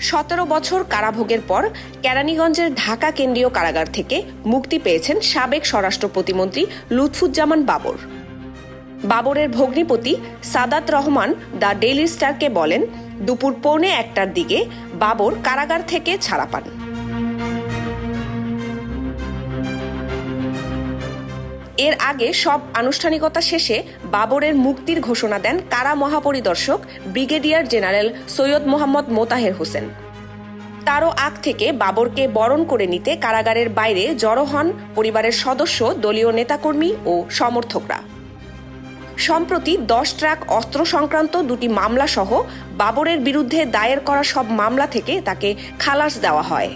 17 বছর কারাভোগের পর কেরানীগঞ্জের ঢাকা কেন্দ্রীয় কারাগার থেকে মুক্তি পেয়েছেন সাবেক স্বরাষ্ট্র প্রতিমন্ত্রী লুৎফুজ্জামান বাবর। বাবরের ভগ্নিপতি সাদাত রহমান দ্য ডেইলি স্টারকে বলেন, দুপুর 1:45টার দিকে বাবর কারাগার থেকে ছাড়া পান। এর আগে সব আনুষ্ঠানিকতা শেষে বাবরের মুক্তির ঘোষণা দেন কারা মহাপরিদর্শক ব্রিগেডিয়ার জেনারেল সৈয়দ মোহাম্মদ মোতাহের হোসেন। তারও আগ থেকে বাবরকে বরণ করে নিতে কারাগারের বাইরে জড়ো হন পরিবারের সদস্য, দলীয় নেতাকর্মী ও সমর্থকরা। সম্প্রতি 10 ট্রাক অস্ত্র সংক্রান্ত 2টি মামলা সহ বাবরের বিরুদ্ধে দায়ের করা সব মামলা থেকে তাকে খালাস দেওয়া হয়।